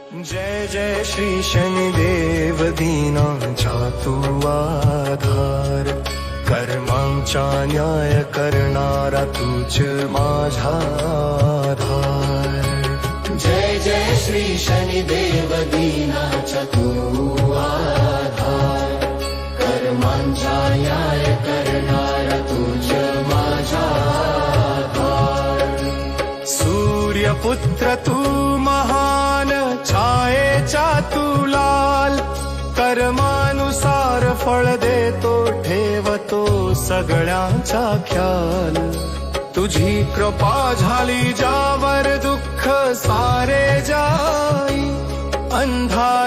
जय जय श्री शनिदेव दीनांचा तू आधार, कर्मांचा न्याय करणारा तूच माझा आधार। जय जय श्री शनिदेव दीनांचा तू आधार, कर्मांचा न्याय करणारा तूच माझा आधार। सूर्यपुत्र तू महान, छायेचा तू लाल, कर्मानुसार फळ देतो, ठेवतो सगळ्यांचा ख्याल। तुझी कृपा झाली ज्यावर दुःख सारे जाई, अंधार